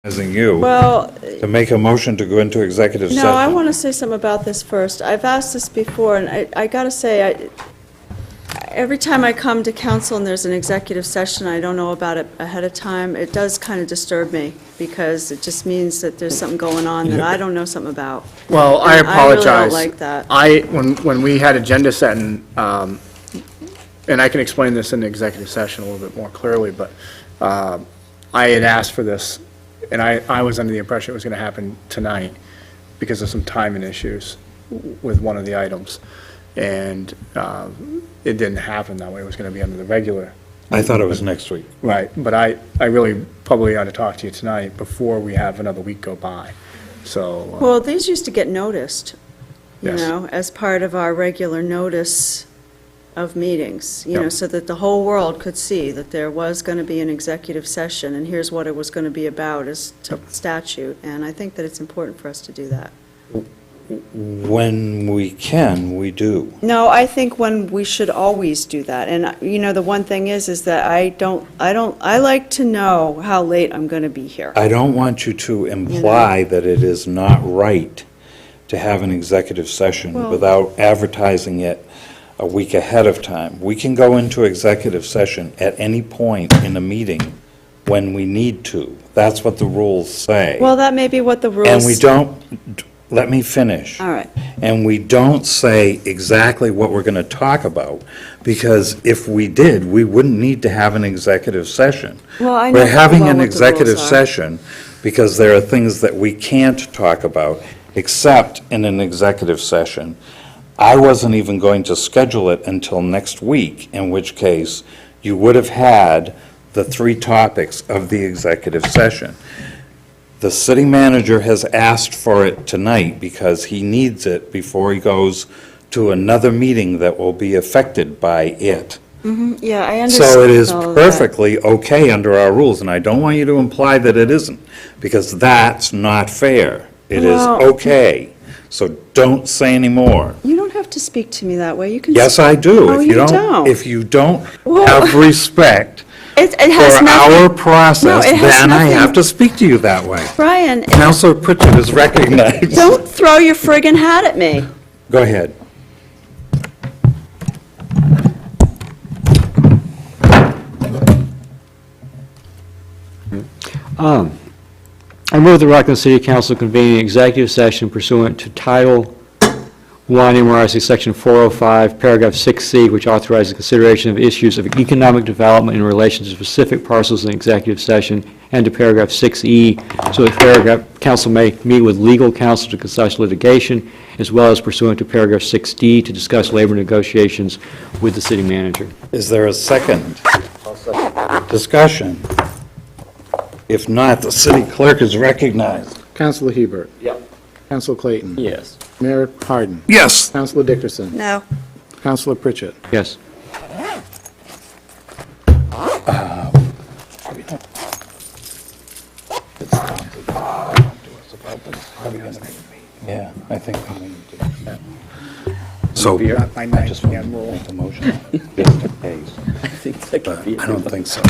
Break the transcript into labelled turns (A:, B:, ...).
A: Asking you
B: Well,
A: to make a motion to go into executive session.
B: no, I want to say something about this first. I've asked this before, and I got to say, every time I come to council and there's an executive session, I don't know about it ahead of time, it does kind of disturb me, because it just means that there's something going on that I don't know something about.
C: Well, I
B: And
C: apologize.
B: I really don't like that.
C: When we had agenda setting, and I can explain this in the executive session a little bit more clearly, but I had asked for this, and I was under the impression it was going to happen tonight because of some timing issues with one of the items. And it didn't happen that way. It was going to be under the regular.
A: I thought it was next week.
C: Right, but I really probably ought to talk to you tonight before we have another week go by, so.
B: Well, these used to get noticed, you
C: Yes.
B: know, as part of our regular notice of meetings, you know,
C: Yep.
B: so that the whole world could see that there was going to be an executive session, and here's what it was going to be about as to statute, and I think that it's important for us to do that.
A: When we can, we do.
B: No, I think when we should always do that, and, you know, the one thing is that I like to know how late I'm going to be here.
A: I don't want you to imply that it is not right to have an executive session
B: Well-
A: without advertising it a week ahead of time. We can go into executive session at any point in a meeting when we need to. That's what the rules say.
B: Well, that may be what the rules.
A: And we don't, let me finish.
B: All right.
A: And we don't say exactly what we're going to talk about, because if we did, we wouldn't need to have an executive session.
B: Well, I know
A: We're having
B: well
A: an
B: what the
A: executive
B: rules are.
A: session because there are things that we can't talk about except in an executive session. I wasn't even going to schedule it until next week, in which case you would have had the 3 topics of the executive session. The city manager has asked for it tonight because he needs it before he goes to another meeting that will be affected by it.
B: Yeah, I understand.
A: So it is
B: all of that.
A: perfectly okay under our rules, and I don't want you to imply that it isn't, because that's not fair. It is
B: Well-
A: okay, so don't say any more.
B: You don't have to speak to me that way. You can.
A: Yes, I do.
B: No,
A: If
B: you don't.
A: If you don't
B: Well-
A: have respect
B: It
A: for
B: has nothing.
A: our process,
B: No, it has
A: then I
B: nothing-
A: have to speak to you that way.
B: Brian,
A: Counselor Pritchett is recognized.
B: don't throw your friggin' hat at me.
A: Go ahead.
D: I move the Rockland City Council convene an executive session pursuant to Title I, MRSA Section 405, Paragraph 6C, which authorizes consideration of issues of economic development in relation to specific parcels in executive session, and to Paragraph 6E, so that council may meet with legal counsel to discuss litigation, as well as pursuant to Paragraph 6D to discuss labor negotiations with the city manager.
A: Is there a second? Discussion? If not, the city clerk is recognized.
C: Councilor Hebert.
D: Yep.
C: Councilor Clayton.
D: Yes.
C: Mayor Harden.
A: Yes.
C: Councilor Dickerson.
B: No.
C: Councilor Pritchett.
D: Yes.
A: Yeah, I think we need to. So,
C: Not by
A: I
C: 9
A: just want to
C: p.m. rule.
A: make a motion just in case.
D: I think that could be.
A: I don't think so.